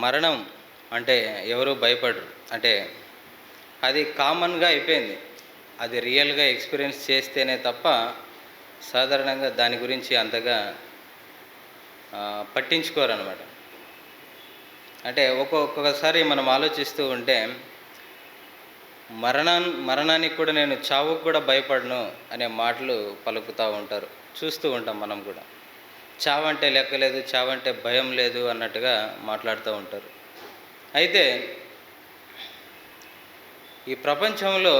మరణం అంటే ఎవరు భయపడరు. అంటే అది కామన్గా అయిపోయింది. అది రియల్గా ఎక్స్పీరియన్స్ చేస్తేనే తప్ప సాధారణంగా దాని గురించి అంతగా పట్టించుకోరనమాట. అంటే ఒక్కొక్కసారి మనం ఆలోచిస్తూ ఉంటే మరణానికి కూడా నేను చావుకు కూడా భయపడను అనే మాటలు పలుకుతూ ఉంటారు. చూస్తూ ఉంటాం మనం కూడా. చావంటే లెక్కలేదు, చావంటే భయం లేదు అన్నట్టుగా మాట్లాడుతూ ఉంటారు. అయితే ఈ ప్రపంచంలో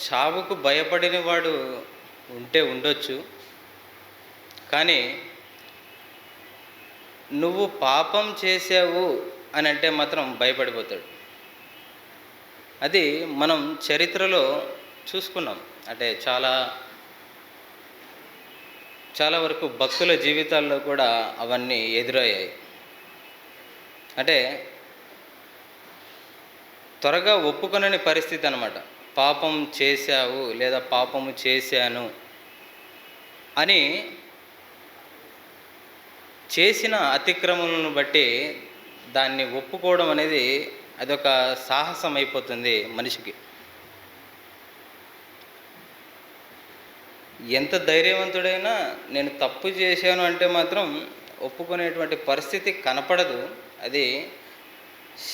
చావుకు భయపడిన వాడు ఉండొచ్చు. కానీ నువ్వు పాపం చేసావు అని అంటే మాత్రం భయపడిపోతాడు. అది మనం చరిత్రలో చూసుకున్నాం. అంటే చాలా వరకు భక్తుల జీవితాల్లో కూడా అవన్నీ ఎదురయ్యాయి. అంటే త్వరగా ఒప్పుకొనని పరిస్థితి అన్నమాట. పాపం చేశావు లేదా పాపము చేశాను అని చేసిన అతిక్రమణను బట్టి దాన్ని ఒప్పుకోవడం అనేది అదొక సాహసం అయిపోతుంది మనిషికి. ఎంత ధైర్యవంతుడైనా నేను తప్పు చేశాను అంటే మాత్రం ఒప్పుకునేటువంటి పరిస్థితి కనపడదు. అది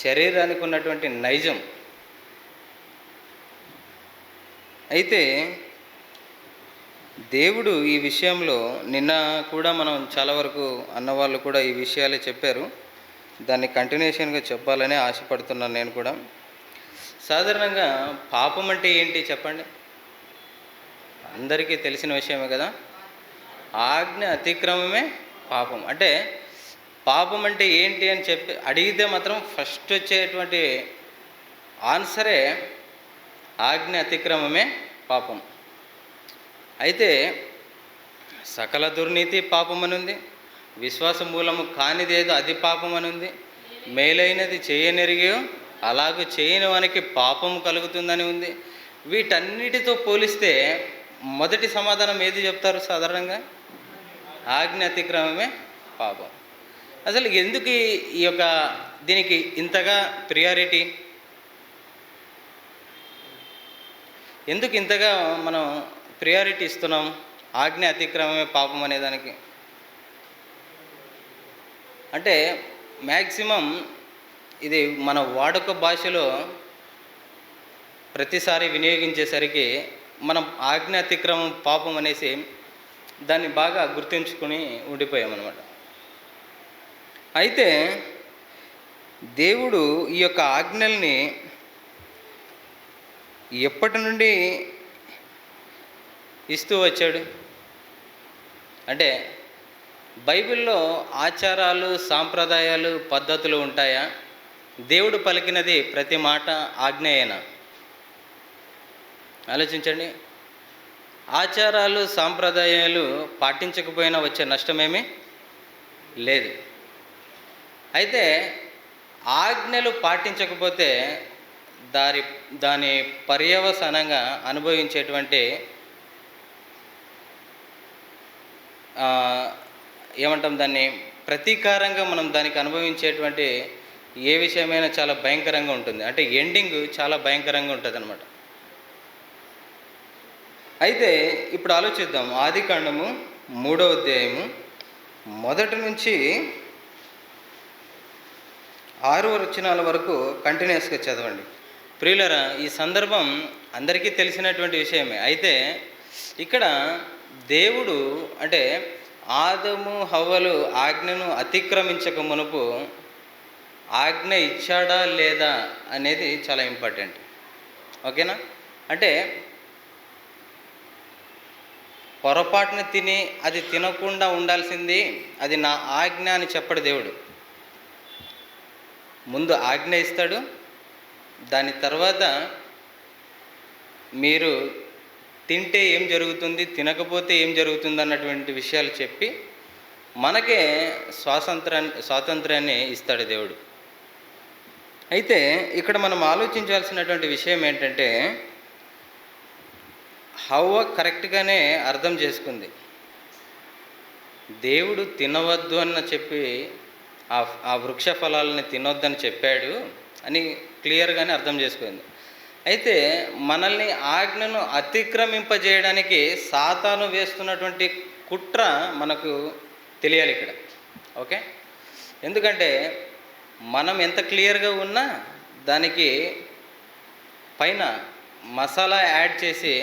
శరీరానికి ఉన్నటువంటి నైజం. అయితే దేవుడు ఈ విషయంలో నిన్న కూడా మనం చాలా వరకు అన్నవాళ్ళు కూడా ఈ విషయాలే చెప్పారు. దాన్ని కంటిన్యూషన్గా చెప్పాలని ఆశపడుతున్నాను నేను కూడా. సాధారణంగా పాపం అంటే ఏంటి చెప్పండి? అందరికీ తెలిసిన విషయమే కదా. ఆజ్ఞ అతిక్రమమే పాపం. అంటే పాపం అంటే ఏంటి అని చెప్పి అడిగితే మాత్రం ఫస్ట్ వచ్చేటువంటి ఆన్సరే ఆజ్ఞ అతిక్రమమే పాపం. అయితే సకల దుర్నీతి పాపం అని ఉంది, విశ్వాస మూలము కానిదేదో అది పాపం అని ఉంది, మేలైనది చేయనెరిగో అలాగూ చేయని వానికి పాపం కలుగుతుందని ఉంది. వీటన్నిటితో పోలిస్తే మొదటి సమాధానం ఏది చెప్తారు సాధారణంగా? ఆజ్ఞ అతిక్రమమే పాపం. అసలు ఎందుకు దీనికి ఇంతగా ప్రియారిటీ? ఎందుకు ఇంతగా మనం ప్రియారిటీ ఇస్తున్నాం ఆజ్ఞ అతిక్రమమే పాపం అనేదానికి? అంటే మ్యాక్సిమం ఇది మన వాడుక భాషలో ప్రతిసారి వినియోగించేసరికి మనం ఆజ్ఞ అతిక్రమం పాపం అనేసి దాన్ని బాగా గుర్తుంచుకొని ఉండిపోయామన్నమాట. అయితే దేవుడు ఈ యొక్క ఆజ్ఞల్ని ఎప్పటి నుండి ఇస్తూ వచ్చాడు? అంటే బైబిల్లో ఆచారాలు, సాంప్రదాయాలు, పద్ధతులు ఉంటాయా? దేవుడు పలికినది ప్రతి మాట ఆజ్ఞయేనా? ఆలోచించండి. ఆచారాలు, సాంప్రదాయాలు పాటించకపోయినా వచ్చే నష్టమేమీ లేదు. అయితే ఆజ్ఞలు పాటించకపోతే దాని పర్యవసానంగా అనుభవించేటువంటి ఏమంటాం దాన్ని, ప్రతీకారంగా మనం దానికి అనుభవించేటువంటి ఏ విషయమైనా చాలా భయంకరంగా ఉంటుంది. అంటే ఎండింగ్ చాలా భయంకరంగా ఉంటుంది అన్నమాట. అయితే ఇప్పుడు ఆలోచిద్దాం. ఆదికాండము 3వ అధ్యాయము 1 నుంచి 6 వచనాల వరకు కంటిన్యూస్గా చదవండి. ప్రియులరా, ఈ సందర్భం అందరికీ తెలిసినటువంటి విషయమే. అయితే ఇక్కడ దేవుడు అంటే ఆదము హవ్వలు ఆజ్ఞను అతిక్రమించక మునుపు ఆజ్ఞ ఇచ్చాడా లేదా అనేది చాలా ఇంపార్టెంట్. ఓకేనా? అంటే పొరపాటున తిని అది తినకుండా ఉండాల్సింది, అది నా ఆజ్ఞ అని చెప్పడు దేవుడు. ముందు ఆజ్ఞ ఇస్తాడు, దాని తర్వాత మీరు తింటే ఏం జరుగుతుంది, తినకపోతే ఏం జరుగుతుంది అన్నటువంటి విషయాలు చెప్పి మనకే స్వాతంత్రాన్ని ఇస్తాడు దేవుడు. అయితే ఇక్కడ మనం ఆలోచించాల్సినటువంటి విషయం ఏంటంటే, హవ్వ కరెక్ట్గానే అర్థం చేసుకుంది. దేవుడు తినవద్దు అన్న చెప్పి ఆ ఆ వృక్ష ఫలాలని తినొద్దని చెప్పాడు అని క్లియర్గానే అర్థం చేసుకుంది. అయితే మనల్ని ఆజ్ఞను అతిక్రమింపజేయడానికి సాతాను వేస్తున్నటువంటి కుట్ర మనకు తెలియాలి ఇక్కడ. ఓకే, ఎందుకంటే మనం ఎంత క్లియర్గా ఉన్నా దానికి పైన మసాలా యాడ్ చేసి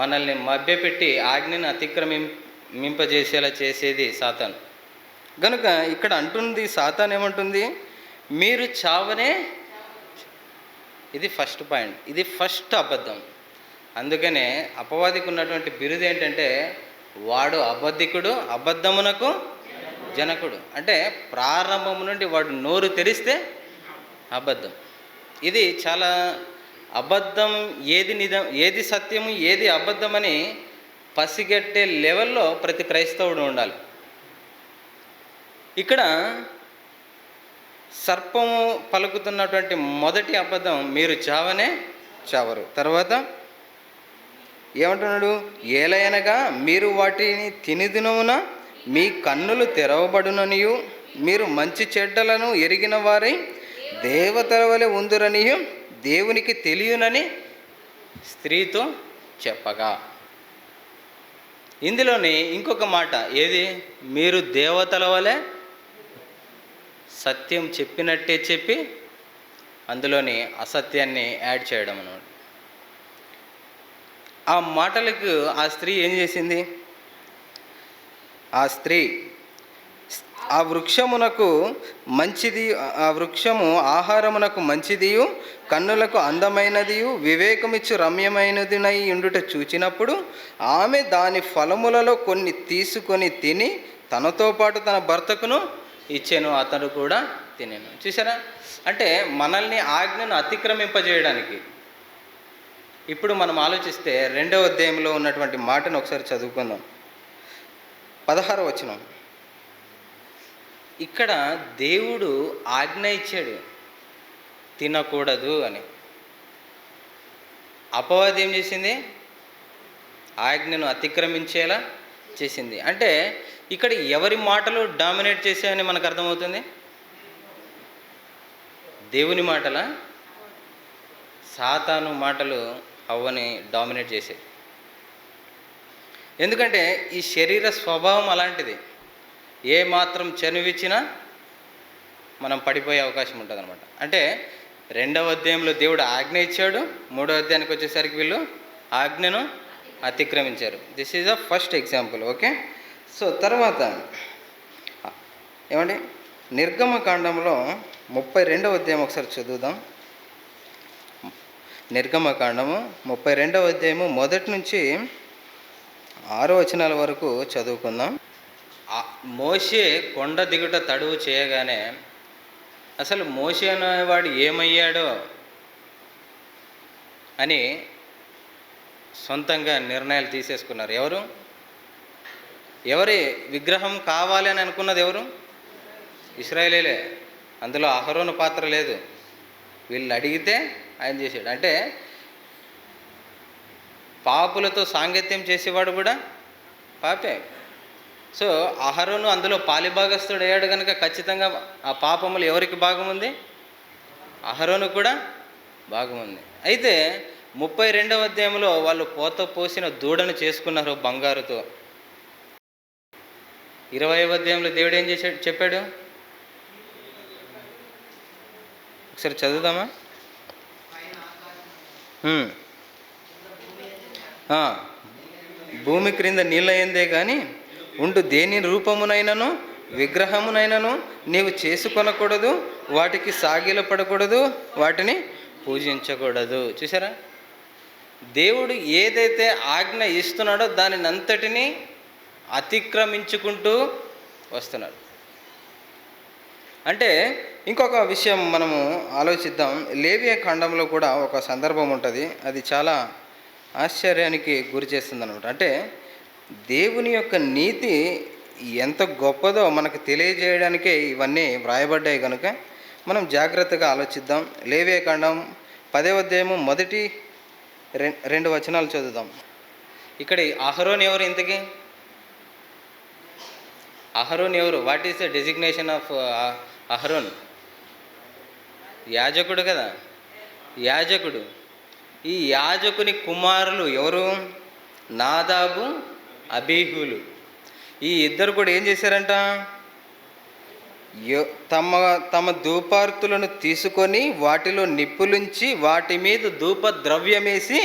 మనల్ని మభ్యపెట్టి ఆజ్ఞను అతిక్రమింపజేసేలా చేసేది సాతాను. కనుక ఇక్కడ అంటుంది, సాతాను ఏమంటుంది? మీరు చావనే. ఇది ఫస్ట్ పాయింట్, ఇది ఫస్ట్ అబద్ధం. అందుకనే అపవాదికి ఉన్నటువంటి బిరుదు ఏంటంటే వాడు అబద్ధికుడు, అబద్ధమునకు జనకుడు. అంటే ప్రారంభం నుండి వాడు నోరు తెరిస్తే అబద్ధం. ఇది చాలా అబద్ధం, ఏది నిజం, ఏది సత్యము, ఏది అబద్ధమని పసిగట్టే లెవెల్లో ప్రతి క్రైస్తవుడు ఉండాలి. ఇక్కడ సర్పము పలుకుతున్నటువంటి మొదటి అబద్ధం, మీరు చావనే చావరు. తర్వాత ఏమంటున్నాడు? ఏలయనగా మీరు వాటిని తినిదినమున మీ కన్నులు తెరవబడుననియు మీరు మంచి చెడ్డలను ఎరిగిన వారై దేవతల వలె ఉందురనియు దేవునికి తెలియనని స్త్రీతో చెప్పగా. ఇందులోని ఇంకొక మాట ఏది? మీరు దేవతల వలె. సత్యం చెప్పినట్టే చెప్పి అందులోని అసత్యాన్ని యాడ్ చేయడం అన్నమాట. ఆ మాటలకు ఆ స్త్రీ ఏం చేసింది? ఆ స్త్రీ ఆ వృక్షమునకు మంచిది, ఆ వృక్షము ఆహారమునకు మంచిదియు కన్నులకు అందమైనదియు వివేకమిచ్చు రమ్యమైనదినై ఉండుట చూచినప్పుడు ఆమె దాని ఫలములలో కొన్ని తీసుకొని తిని తనతో పాటు తన భర్తకును ఇచ్చాను, అతడు కూడా తినేను. చూసారా? అంటే మనల్ని ఆజ్ఞను అతిక్రమింపజేయడానికి. ఇప్పుడు మనం ఆలోచిస్తే 2వ అధ్యాయంలో ఉన్నటువంటి మాటను ఒకసారి చదువుకుందాం. 16వ వచనం. ఇక్కడ దేవుడు ఆజ్ఞ ఇచ్చాడు తినకూడదు అని. అపవాది ఏం చేసింది? ఆజ్ఞను అతిక్రమించేలా చేసింది. అంటే ఇక్కడ ఎవరి మాటలు డామినేట్ చేశాయని మనకు అర్థమవుతుంది? దేవుని మాటల, సాతాను మాటలు హవ్వని డామినేట్ చేసాయి. ఎందుకంటే ఈ శరీర స్వభావం అలాంటిది. ఏ మాత్రం చనువిచ్చినా మనం పడిపోయే అవకాశం ఉంటుంది అనమాట. అంటే 2వ అధ్యాయంలో దేవుడు ఆజ్ఞ ఇచ్చాడు, 3వ అధ్యాయానికి వచ్చేసరికి వీళ్ళు ఆజ్ఞను అతిక్రమించారు. This is the first example. Okay, so తర్వాత ఏమండి? నిర్గమకాండంలో 32వ అధ్యాయం ఒకసారి చదువుదాం. నిర్గమకాండము 32వ అధ్యాయము 1 నుంచి 6 వచనాల వరకు చదువుకుందాం. మోషే కొండ దిగుట తడువు చేయగానే అసలు మోషే అనేవాడు ఏమయ్యాడో అని సొంతంగా నిర్ణయాలు తీసేసుకున్నారు. ఎవరి విగ్రహం కావాలి అని అనుకున్నది ఎవరు? ఇశ్రాయేలీలే. అందులో అహరోను పాత్ర లేదు. వీళ్ళు అడిగితే ఆయన చేశాడు. అంటే పాపులతో సాంగత్యం చేసేవాడు కూడా పాపే. సో అహరోను అందులో పాలిభాగస్తుడు అయ్యాడు కనుక ఖచ్చితంగా ఆ పాపములు ఎవరికి భాగం ఉంది? అహరోను కూడా భాగం ఉంది. అయితే 32వ అధ్యాయంలో వాళ్ళు పోత పోసిన దూడను చేసుకున్నారు బంగారుతో. 20వ అధ్యాయంలో దేవుడు ఏం చేశాడు చెప్పాడు? ఒకసారి చదువుదామా? భూమి క్రింద నీళ్ళయిందే కానీ ఉండు దేని రూపమునైనను విగ్రహమునైనను నీవు చేసుకొనకూడదు, వాటికి సాగిలపడకూడదు, వాటిని పూజించకూడదు. చూసారా? దేవుడు ఏదైతే ఆజ్ఞ ఇస్తున్నాడో దానిని అంతటినీ అతిక్రమించుకుంటూ వస్తున్నాడు. అంటే ఇంకొక విషయం మనము ఆలోచిద్దాం. లేవియ ఖండంలో కూడా ఒక సందర్భం ఉంటుంది, అది చాలా ఆశ్చర్యానికి గురి చేస్తుంది అనమాట. అంటే దేవుని యొక్క నీతి ఎంత గొప్పదో మనకు తెలియజేయడానికే ఇవన్నీ వ్రాయబడ్డాయి కనుక మనం జాగ్రత్తగా ఆలోచిద్దాం. లేవియ ఖండం 10వ అధ్యాయము 1-2 వచనాలు చదువుదాం. ఇక్కడ అహరోను ఎవరు ఇంతకీ? అహరోన్ ఎవరు? What is the designation of Aaron? యాజకుడు కదా, యాజకుడు. ఈ యాజకుని కుమారులు ఎవరు? నాదాబు, అబీహులు. ఈ ఇద్దరు కూడా ఏం చేశారంట? తమ తమ ధూపార్తులను తీసుకొని వాటిలో నిప్పులుంచి వాటి మీద ధూప ద్రవ్యమేసి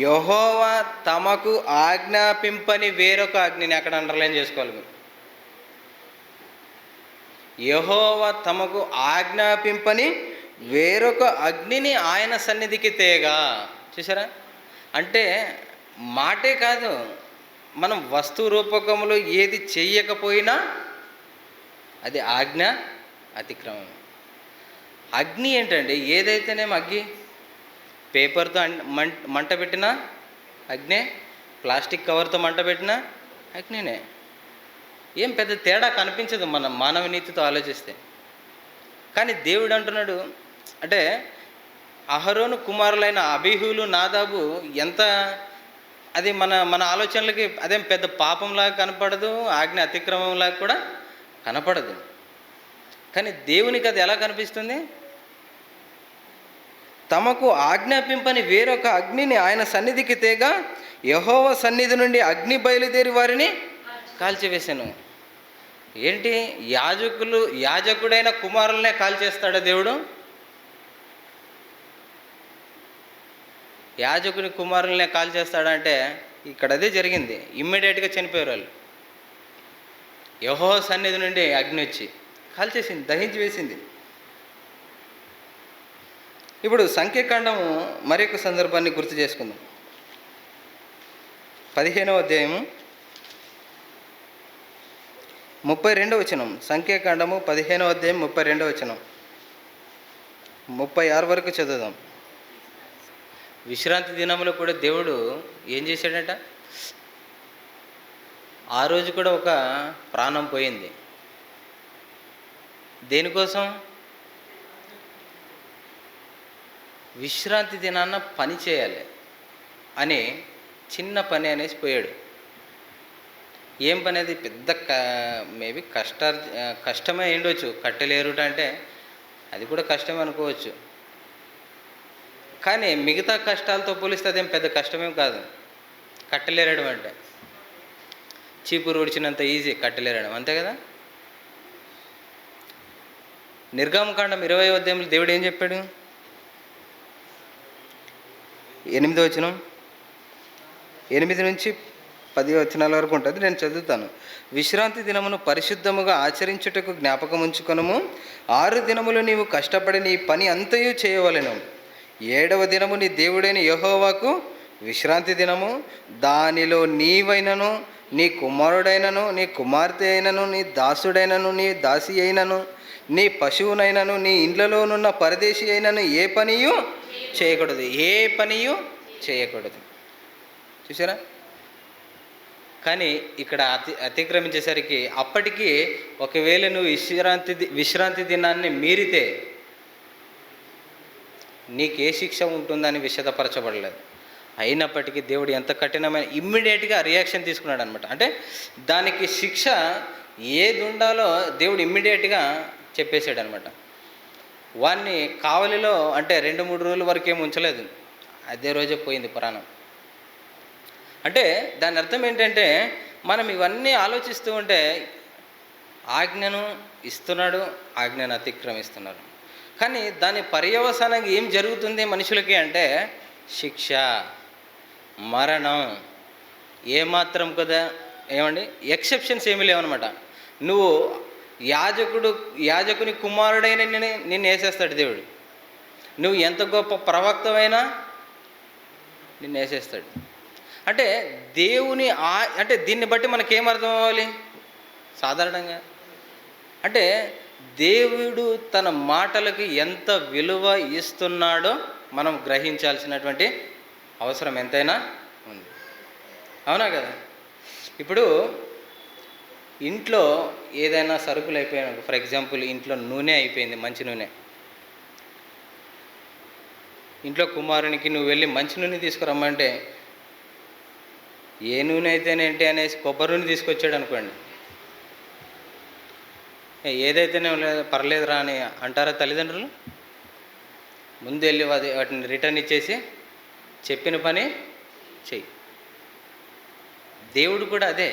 యెహోవా తమకు ఆజ్ఞాపింపని వేరొక అగ్నిని, అక్కడ అండర్లైన్ చేసుకోవాలి మీరు. యెహోవా తమకు ఆజ్ఞాపింపని వేరొక అగ్నిని ఆయన సన్నిధికి తేగా. చూసారా? అంటే మాటే కాదు, మనం వస్తు రూపకములో ఏది చెయ్యకపోయినా అది ఆజ్ఞ అతిక్రమం. అగ్ని ఏంటండి? ఏదైతేనేమో అగ్గి, పేపర్తో మంట పెట్టినా అగ్నే, ప్లాస్టిక్ కవర్తో మంట పెట్టినా అగ్నినే. ఏం పెద్ద తేడా కనిపించదు మన మానవ నీతితో ఆలోచిస్తే. కానీ దేవుడు అంటున్నాడు, అంటే అహరోను కుమారులైన అబీహులు, నాదాబు ఎంత, అది మన ఆలోచనలకి అదేం పెద్ద పాపంలాగా కనపడదు, ఆజ్ఞ అతిక్రమంలాగా కూడా కనపడదు. కానీ దేవునికి అది ఎలా కనిపిస్తుంది? తమకు ఆజ్ఞాపింపని వేరొక అగ్నిని ఆయన సన్నిధికి తేగా యెహోవా సన్నిధి నుండి అగ్ని బయలుదేరి వారిని కాల్చివేశాను. ఏంటి? యాజకుడైన కుమారులనే కాల్చేస్తాడా దేవుడు? యాజకుని కుమారులనే కాల్చేస్తాడంటే ఇక్కడ అదే జరిగింది. ఇమ్మీడియట్గా చనిపోయారు వాళ్ళు. యెహోవా సన్నిధి నుండి అగ్ని వచ్చి కాల్చేసింది, దహించి వేసింది. ఇప్పుడు సంఖ్యాకాండము మరొక సందర్భాన్ని గుర్తు చేసుకుందాం. 15వ అధ్యాయము 32వ వచనం. సంఖ్యాకాండము 15వ అధ్యాయం 32వ వచనం, 36 వరకు చదువుదాం. విశ్రాంతి దినంలో కూడా దేవుడు ఏం చేశాడట? ఆ రోజు కూడా ఒక ప్రాణం పోయింది. దేనికోసం? విశ్రాంతి దినాన్న పని చేయాలి అని చిన్న పని అనేసి పోయాడు. ఏం పని అది? పెద్ద మేబీ కష్టమే ఉండొచ్చు. కట్టెలేరుట అంటే అది కూడా కష్టమే అనుకోవచ్చు. కానీ మిగతా కష్టాలతో పోలిస్తే అదేం పెద్ద కష్టమేం కాదు. కట్టెలేరడం అంటే చీపురు ఉడిచినంత ఈజీ కట్టెలేరడం, అంతే కదా. నిర్గమకాండం 20వ అధ్యాయంలో దేవుడు ఏం చెప్పాడు? 8వ వచనం, 8 నుంచి 10 వచనాల వరకు ఉంటుంది, నేను చదువుతాను. విశ్రాంతి దినమును పరిశుద్ధముగా ఆచరించుటకు జ్ఞాపకం ఉంచుకొనుము. 6 దినములు నీవు కష్టపడి నీ పని అంతయు చేయవలెను. 7వ దినము నీ దేవుడైన యెహోవాకు విశ్రాంతి దినము. దానిలో నీవైనను, నీ కుమారుడైనను, నీ కుమార్తె అయినను, నీ దాసుడైనను, నీ దాసి అయినను, నీ పశువునైనను, నీ ఇండ్లలోనున్న పరదేశి అయినను ఏ పనియు చేయకూడదు. ఏ పనియు చేయకూడదు. చూసారా? కానీ ఇక్కడ అతిక్రమించేసరికి అప్పటికి ఒకవేళ నువ్వు విశ్రాంతి దినాన్ని మీరితే నీకే శిక్ష ఉంటుందని విషదపరచబడలేదు. అయినప్పటికీ దేవుడు ఎంత కఠినమైన ఇమ్మీడియట్గా రియాక్షన్ తీసుకున్నాడు అనమాట. అంటే దానికి శిక్ష ఏది ఉండాలో దేవుడు ఇమ్మీడియట్గా చెప్పేశాడు అనమాట. వాడిని కావలిలో అంటే 2-3 రోజుల వరకు ఏమి ఉంచలేదు, అదే రోజే పోయింది ప్రాణం. అంటే దాని అర్థం ఏంటంటే మనం ఇవన్నీ ఆలోచిస్తూ ఉంటే ఆజ్ఞను ఇస్తున్నాడు, ఆజ్ఞను అతిక్రమిస్తున్నారు. కానీ దాని పర్యవసానంగా ఏం జరుగుతుంది మనుషులకి అంటే శిక్ష, మరణం. ఏమాత్రం కదా ఏమండి ఎక్సెప్షన్స్ ఏమీ లేవన్నమాట. నువ్వు యాజకుని కుమారుడైన నిన్ను వేసేస్తాడు దేవుడు. నువ్వు ఎంత గొప్ప ప్రవక్తవైనా నిన్ను వేసేస్తాడు. అంటే దేవుని అంటే దీన్ని బట్టి మనకేమర్థం అవ్వాలి సాధారణంగా అంటే దేవుడు తన మాటలకు ఎంత విలువ ఇస్తున్నాడో మనం గ్రహించాల్సినటువంటి అవసరం ఎంతైనా ఉంది. అవునా కదా? ఇప్పుడు ఇంట్లో ఏదైనా సరుకులు అయిపోయాయి, ఫర్ ఎగ్జాంపుల్ ఇంట్లో నూనె అయిపోయింది, మంచి నూనె. ఇంట్లో కుమారునికి నువ్వు వెళ్ళి మంచి నూనె తీసుకురమ్మంటే ఏ నూనె అయితేనేంటి అనేసి కొబ్బరి నూనె తీసుకొచ్చాడు అనుకోండి, ఏదైతేనే పర్లేదురా అని అంటారా తల్లిదండ్రులు? ముందు వెళ్ళి వాటిని రిటర్న్ ఇచ్చేసి చెప్పిన పని చెయ్యి. దేవుడు కూడా అదే,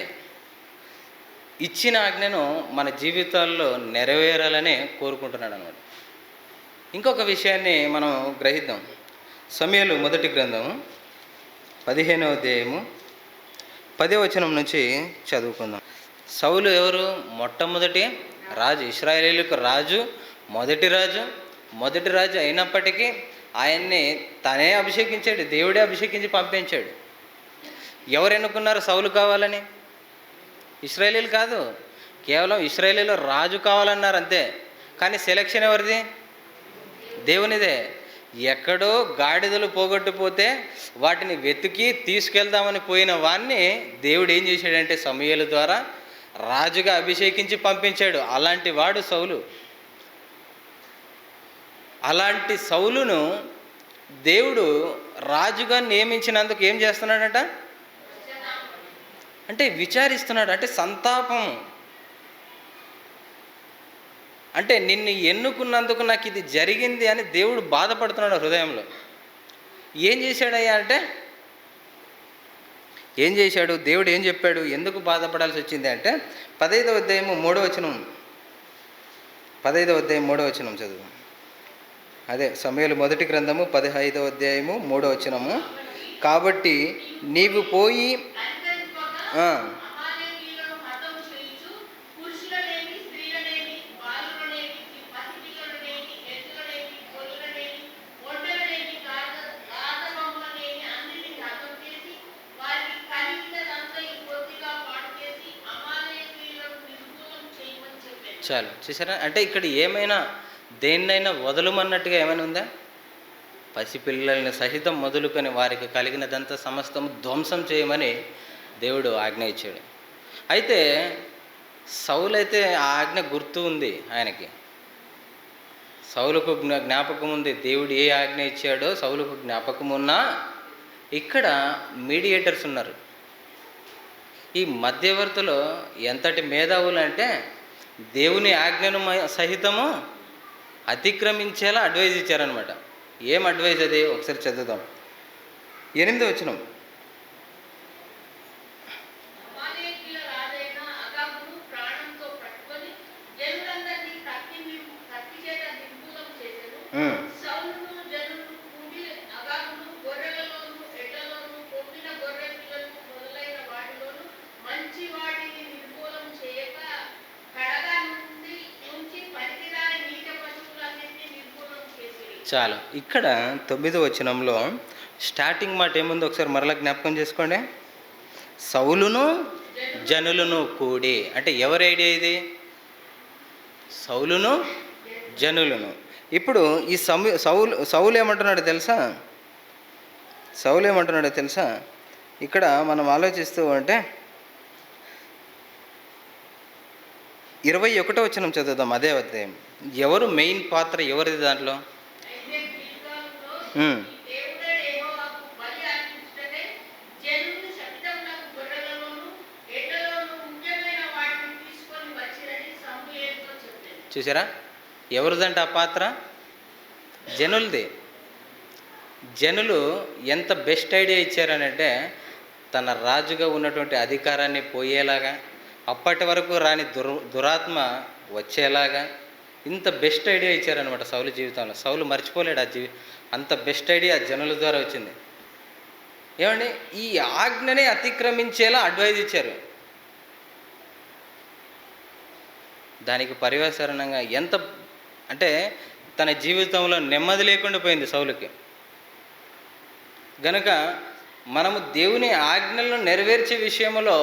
ఇచ్చిన ఆజ్ఞను మన జీవితాల్లో నెరవేరాలనే కోరుకుంటున్నాడు అన్నమాట. ఇంకొక విషయాన్ని మనం గ్రహిద్దాం. సమూయేలు మొదటి గ్రంథము 15వ అధ్యాయము 10వ వచనం నుంచి చదువుకుందాం. సౌలు ఎవరు? మొట్టమొదటి రాజు, ఇశ్రాయేలీయులకు రాజు, మొదటి రాజు అయినప్పటికీ ఆయన్ని తనే అభిషేకించాడు, దేవుడే అభిషేకించి పంపించాడు. ఎవరు ఎన్నుకున్నారు సౌలు కావాలని? ఇశ్రాయేలీలు కాదు, కేవలం ఇశ్రాయేలీలో రాజు కావాలన్నారు అంతే. కానీ సెలక్షన్ ఎవరిది? దేవునిదే. ఎక్కడో గాడిదలు పోగొట్టుపోతే వాటిని వెతికి తీసుకెళ్దామని పోయిన వాడిని దేవుడు ఏం చేశాడంటే సమూయేలు ద్వారా రాజుగా అభిషేకించి పంపించాడు. అలాంటి వాడు సౌలు. అలాంటి సౌలును దేవుడు రాజుగా నియమించినందుకు ఏం చేస్తున్నాడట అంటే విచారిస్తున్నాడు. అంటే సంతాపం, అంటే నిన్ను ఎన్నుకున్నందుకు నాకు ఇది జరిగింది అని దేవుడు బాధపడుతున్నాడు హృదయంలో. ఏం చేశాడయ్యా అంటే, ఏం చేశాడు దేవుడు? ఏం చెప్పాడు? ఎందుకు బాధపడాల్సి వచ్చింది అంటే 15వ అధ్యాయము 3వ వచనం, 15వ అధ్యాయం 3వ వచనం చదువు. అదే సమూయేలు మొదటి గ్రంథము 15వ అధ్యాయము 3వ వచనము. కాబట్టి నీవు పోయి చాలు. చూసారా? అంటే ఇక్కడ ఏమైనా దేన్నైనా వదలమన్నట్టుగా ఏమైనా ఉందా? పసిపిల్లల్ని సహితం మొదలుకొని వారికి కలిగినదంతా సమస్తం ధ్వంసం చేయమని దేవుడు ఆజ్ఞ ఇచ్చాడు. అయితే సౌలు అయితే ఆ ఆజ్ఞ గుర్తు ఉంది ఆయనకి. సౌలుకు జ్ఞాపకం ఉంది. దేవుడు ఏ ఆజ్ఞ ఇచ్చాడో సౌలుకు జ్ఞాపకం ఉన్నా ఇక్కడ మీడియేటర్స్ ఉన్నారు. ఈ మధ్యవర్తులు ఎంతటి మేధావులు అంటే దేవుని ఆజ్ఞను సహితము అతిక్రమించేలా అడ్వైజ్ ఇచ్చారనమాట. ఏం అడ్వైజ్ అది? ఒకసారి చదువుదాం. 8వ వచనం. చాలు. ఇక్కడ 9వ వచనంలో స్టార్టింగ్ మాట ఏముందో ఒకసారి మరలా జ్ఞాపకం చేసుకోండి. సౌలును జనులను కూడి. అంటే ఎవరి ఐడియా ఇది? సౌలును జనులను. ఇప్పుడు ఈ సౌలు ఏమంటున్నాడో తెలుసా? సౌలు ఏమంటున్నాడో తెలుసా? ఇక్కడ మనం ఆలోచిస్తూ ఉంటే 21వ వచనం చదువుదాం. అదే అధ్యాయం. ఎవరు మెయిన్ పాత్ర ఎవరిది దాంట్లో? చూసారా? ఎవరిదంటే ఆ పాత్ర? జనులది. జనులు ఎంత బెస్ట్ ఐడియా ఇచ్చారనంటే తన రాజుగా ఉన్నటువంటి అధికారాన్ని పోయేలాగా, అప్పటి వరకు రాని దురాత్మ వచ్చేలాగా ఇంత బెస్ట్ ఐడియా ఇచ్చారనమాట సౌలు జీవితంలో. సౌలు మర్చిపోలేడు అంత బెస్ట్ ఐడియా జనుల ద్వారా వచ్చింది. ఏమండి? ఈ ఆజ్ఞనే అతిక్రమించేలా అడ్వైజ్ ఇచ్చారు. దానికి పర్యవసానంగా ఎంత అంటే తన జీవితంలో నెమ్మది లేకుండా పోయింది సౌలుకి. గనుక మనము దేవుని ఆజ్ఞలను నెరవేర్చే విషయంలో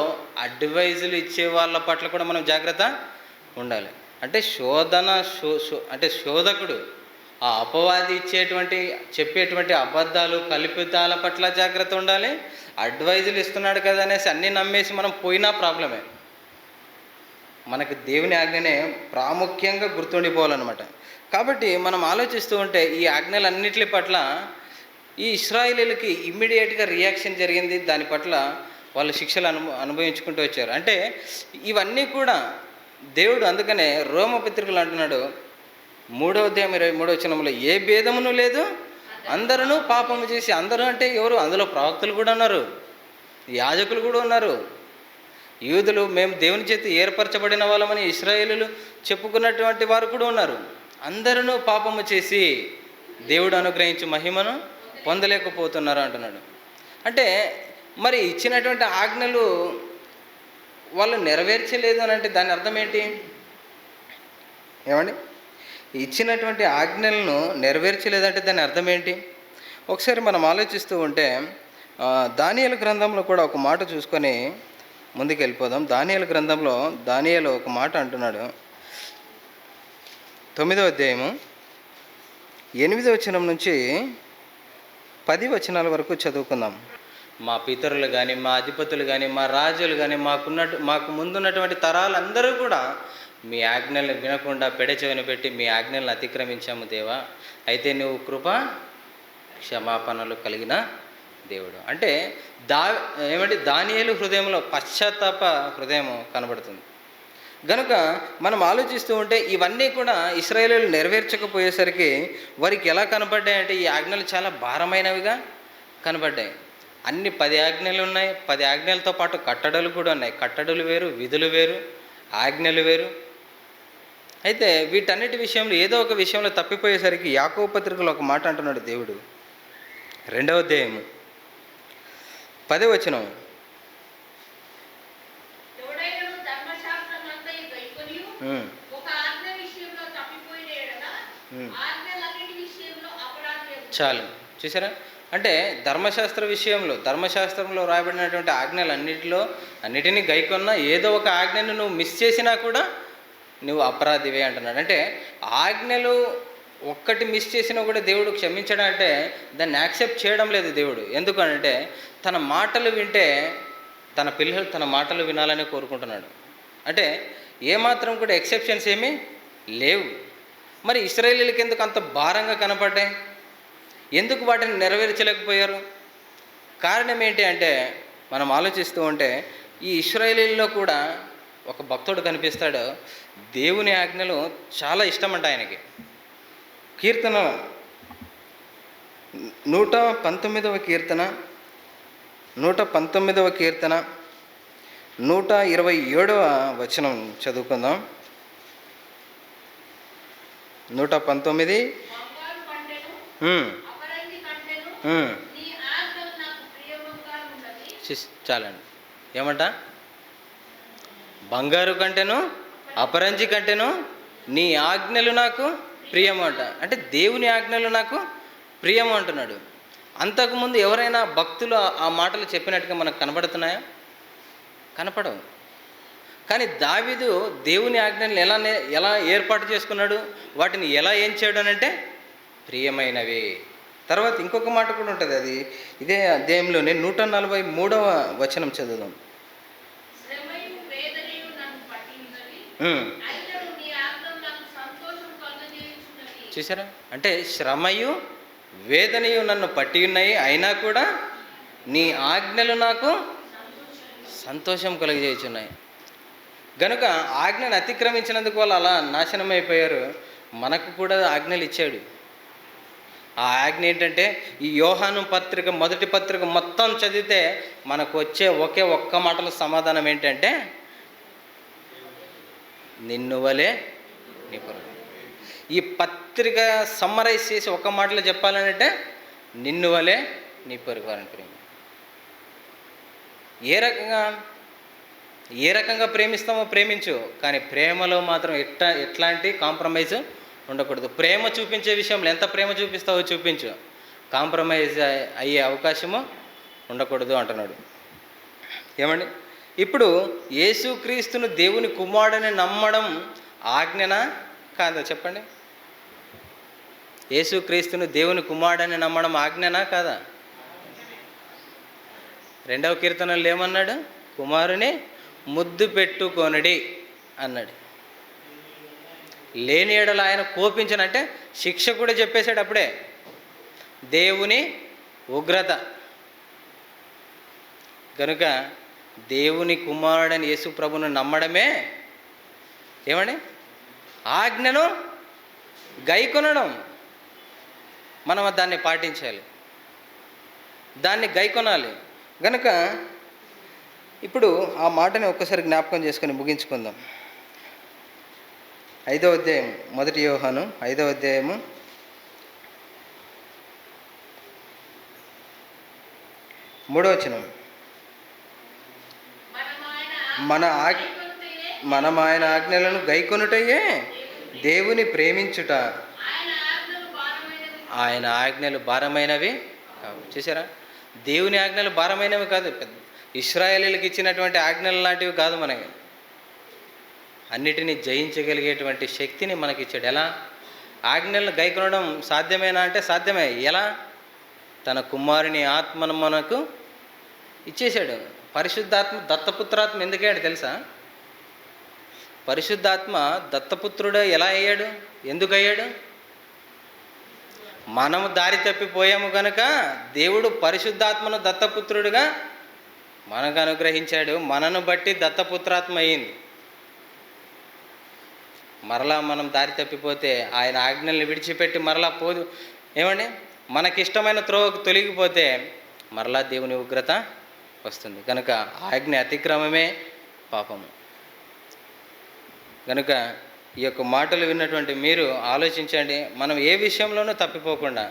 అడ్వైజులు ఇచ్చే వాళ్ళ పట్ల కూడా మనం జాగ్రత్త ఉండాలి. అంటే శోధకుడు, ఆ అపవాది చెప్పేటువంటి అబద్ధాలు కల్పితాల పట్ల జాగ్రత్త ఉండాలి. అడ్వైజులు ఇస్తున్నాడు కదా అనేసి అన్నీ నమ్మేసి మనం పోయినా ప్రాబ్లమే. మనకు దేవుని ఆజ్ఞనే ప్రాముఖ్యంగా గుర్తుండిపోవాలన్నమాట. కాబట్టి మనం ఆలోచిస్తూ ఉంటే ఈ ఆజ్ఞలన్నిటి పట్ల ఈ ఇశ్రాయేలీయులకి ఇమ్మీడియట్గా రియాక్షన్ జరిగింది. దాని పట్ల వాళ్ళు శిక్షలు అనుభవించుకుంటూ వచ్చారు. అంటే ఇవన్నీ కూడా దేవుడు అందుకనే రోమపత్రికలు అంటున్నాడు 3వ అధ్యాయం 23వ వచనంలో, ఏ భేదమును లేదు, అందరూ పాపము చేసి. అందరూ అంటే ఎవరు? అందులో ప్రవక్తలు కూడా ఉన్నారు, యాజకులు కూడా ఉన్నారు, యూదులు మేము దేవుని చేత ఏర్పరచబడిన వాళ్ళమని ఇశ్రాయేలులు చెప్పుకున్నటువంటి వారు కూడా ఉన్నారు. అందరూ పాపము చేసి దేవుడు అనుగ్రహించి మహిమను పొందలేకపోతున్నారు అంటున్నాడు. అంటే మరి ఇచ్చినటువంటి ఆజ్ఞలు వాళ్ళు నెరవేర్చలేదు అని అంటే దాని అర్థం ఏంటి? ఏమండి, ఇచ్చినటువంటి ఆజ్ఞలను నెరవేర్చలేదంటే దాని అర్థం ఏంటి? ఒకసారి మనం ఆలోచిస్తూ ఉంటే దానియేలు గ్రంథంలో కూడా ఒక మాట చూసుకొని ముందుకు వెళ్ళిపోదాం. దానియేలు గ్రంథంలో దానియేలు ఒక మాట అంటున్నాడు. 9వ అధ్యాయము 8వ వచనం నుంచి 10 వచనాల వరకు చదువుకుందాం. మా పితరులు కానీ, మా అధిపతులు కానీ, మా రాజులు కానీ, మాకు ముందున్నటువంటి తరాలందరూ కూడా మీ ఆజ్ఞలను వినకుండా పెడచెవిన పెట్టి మీ ఆజ్ఞలను అతిక్రమించాము దేవా, అయితే నువ్వు కృప క్షమాపణలు కలిగిన దేవుడు. అంటే దానియేలు హృదయంలో పశ్చాత్తాప హృదయం కనబడుతుంది. గనుక మనం ఆలోచిస్తూ ఉంటే ఇవన్నీ కూడా ఇశ్రాయేలీయులు నెరవేర్చకపోయేసరికి వారికి ఎలా కనబడ్డాయంటే ఈ ఆజ్ఞలు చాలా భారమైనవిగా కనబడ్డాయి. అన్ని 10 ఆజ్ఞలు ఉన్నాయి. 10 ఆజ్ఞలతో పాటు కట్టడలు కూడా ఉన్నాయి. కట్టడలు వేరు, విధులు వేరు, ఆజ్ఞలు వేరు. అయితే వీటన్నిటి విషయంలో ఏదో ఒక విషయంలో తప్పిపోయేసరికి యాకోబు పత్రికలో ఒక మాట అంటున్నాడు దేవుడు. 2వ అధ్యాయము 10వ వచనం, చాలు. చూసారా? అంటే ధర్మశాస్త్రంలో రాయబడినటువంటి అన్నిటినీ గైకొన్నా ఏదో ఒక ఆజ్ఞను నువ్వు మిస్ చేసినా కూడా నువ్వు అపరాధివే అంటున్నాడు. అంటే ఆజ్ఞలు ఒక్కటి మిస్ చేసినా కూడా దేవుడు క్షమించడం అంటే దాన్ని యాక్సెప్ట్ చేయడం లేదు దేవుడు. ఎందుకనంటే తన మాటలు వింటే తన పిల్లలు తన మాటలు వినాలని కోరుకుంటున్నాడు. అంటే ఏమాత్రం కూడా ఎక్సెప్షన్స్ ఏమీ లేవు. మరి ఇశ్రాయేలీయులకి ఎందుకు అంత భారంగా కనపడ్డాయి? ఎందుకు వాటిని నెరవేర్చలేకపోయారు? కారణం ఏంటి అంటే మనం ఆలోచిస్తూ ఉంటే ఈ ఇశ్రాయేలీయుల్లో కూడా ఒక భక్తుడు కనిపిస్తాడు. దేవుని ఆజ్ఞలు చాలా ఇష్టమంట ఆయనకి. కీర్తన 119వ కీర్తన 127వ వచనం చదువుకుందాం. 119 చాలండి. ఏమంట? బంగారు కంటేను అపరంజి కంటేను నీ ఆజ్ఞలు నాకు ప్రియము అంట. అంటే దేవుని ఆజ్ఞలు నాకు ప్రియము అంటున్నాడు. అంతకుముందు ఎవరైనా భక్తులు ఆ మాటలు చెప్పినట్టుగా మనకు కనబడుతున్నాయా? కనపడవు. కానీ దావీదు దేవుని ఆజ్ఞలను ఎలా ఏర్పాటు చేసుకున్నాడు, వాటిని ఎలా ఏం చేయడం అంటే ప్రియమైనవి. తర్వాత ఇంకొక మాట కూడా ఉంటుంది, అది ఇదే అధ్యాయంలోనే 143వ వచనం చదువుదాం. చూసారా? అంటే శ్రమయు వేదనయు నన్ను పట్టి ఉన్నాయి, అయినా కూడా నీ ఆజ్ఞలు నాకు సంతోషం కలుగజేయుచున్నాయి. గనుక ఆజ్ఞను అతిక్రమించినందుకు వాళ్ళు అలా నాశనం అయిపోయారు. మనకు కూడా ఆజ్ఞలు ఇచ్చాడు. ఆ ఆజ్ఞ ఏంటంటే ఈ యోహాను పత్రిక మొదటి పత్రిక మొత్తం చదివితే మనకు వచ్చే ఒక్క మాటలో సమాధానం ఏంటంటే నిన్ను వలే నీ పొరుగు. ఈ పత్రిక సమ్మరైజ్ చేసి ఒక్క మాటలో చెప్పాలంటే నిన్ను వలే నీ పొరుగు వారిని ప్రేమ. ఏ రకంగా ప్రేమిస్తామో ప్రేమించు, కానీ ప్రేమలో మాత్రం ఎట్లాంటి కాంప్రమైజ్ ఉండకూడదు. ప్రేమ చూపించే విషయంలో ఎంత ప్రేమ చూపిస్తావో చూపించు, కాంప్రమైజ్ అయ్యే అవకాశము ఉండకూడదు అంటున్నాడు. ఏమండి, ఇప్పుడు యేసుక్రీస్తును దేవుని కుమారుడని నమ్మడం ఆజ్ఞనా కాదా? చెప్పండి. యేసుక్రీస్తును దేవుని కుమారుడని నమ్మడం ఆజ్ఞనా కాదా? 2వ కీర్తనలో ఏమన్నాడు? కుమారుని ముద్దు పెట్టుకొనుడి అన్నాడు. లేని ఎడల ఆయన కోపించనంటే శిక్ష కూడా చెప్పేశాడు అప్పుడే. దేవుని ఉగ్రత. కనుక దేవుని కుమారుడని యేసు ప్రభువును నమ్మడమే ఏమండి? ఆజ్ఞను గైకొనడం. మనం దాన్ని పాటించాలి, దాన్ని గైకొనాలి. గనుక ఇప్పుడు ఆ మాటని ఒక్కసారి జ్ఞాపకం చేసుకొని ముగించుకుందాం. 5వ అధ్యాయం, 1 యోహాను 5వ అధ్యాయము 3వ వచనం. మనం ఆయన ఆజ్ఞలను గైకొనుటయే దేవుని ప్రేమించుట. ఆయన ఆజ్ఞలు భారమైనవి కావు. చూసారా? దేవుని ఆజ్ఞలు భారమైనవి కాదు, ఇశ్రాయేలీలకు ఇచ్చినటువంటి ఆజ్ఞలు లాంటివి కాదు. మనకి అన్నిటినీ జయించగలిగేటువంటి శక్తిని మనకిచ్చాడు. ఎలా? ఆజ్ఞలను గైకొనడం సాధ్యమేనా అంటే సాధ్యమే. ఎలా? తన కుమారుని ఆత్మను మనకు ఇచ్చేశాడు. పరిశుద్ధాత్మ దత్తపుత్రాత్మ ఎందుకయ్యాడు తెలుసా? పరిశుద్ధాత్మ దత్తపుత్రుడు ఎలా అయ్యాడు? ఎందుకు అయ్యాడు? మనము దారి తప్పిపోయాము కనుక దేవుడు పరిశుద్ధాత్మను దత్తపుత్రుడిగా మనకు అనుగ్రహించాడు. మనను బట్టి దత్తపుత్రాత్మ అయింది. మరలా మనం దారి తప్పిపోతే, ఆయన ఆజ్ఞల్ని విడిచిపెట్టి మరలా పోదు, ఏమండి, మనకిష్టమైన త్రోవకు తొలగిపోతే మరలా దేవుని ఉగ్రత వస్తుంది. కనుక ఆజ్ఞ అతిక్రమమే పాపము. కనుక ఈ యొక్క మాటలు విన్నటువంటి మీరు ఆలోచించండి. మనం ఏ విషయంలోనూ తప్పిపోకుండా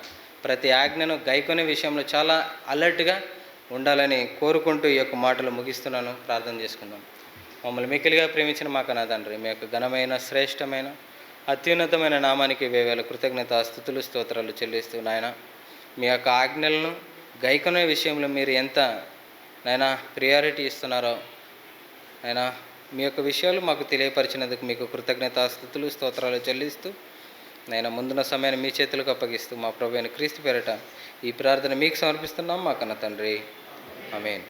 ప్రతి ఆజ్ఞను గైకొనే విషయంలో చాలా అలర్ట్గా ఉండాలని కోరుకుంటూ ఈ యొక్క మాటలు ముగిస్తున్నాను. ప్రార్థన చేసుకుందాం. మమ్మల్ని మిక్కిలిగా ప్రేమించిన మా కన్నా తండ్రి, మీ యొక్క ఘనమైన, శ్రేష్టమైన, అత్యున్నతమైన నామానికి వేవేల కృతజ్ఞతాస్తుతులు, స్తోత్రాలు చెల్లిస్తూ నాయన, మీ యొక్క ఆజ్ఞలను గైకొనే విషయంలో మీరు ఎంత నాయనా ప్రియారిటీ ఇస్తున్నారో నాయనా, మీ యొక్క విషయాలు మాకు తెలియపరిచినందుకు మీకు కృతజ్ఞతాస్తుతులు, స్తోత్రాలు చెల్లిస్తూ నేను ముందున్న సమయాన్ని మీ చేతులకు అప్పగిస్తూ మా ప్రభువైన క్రీస్తు పేరట ఈ ప్రార్థన మీకు సమర్పిస్తున్నాం మా కన్న తండ్రి. ఆమేన్.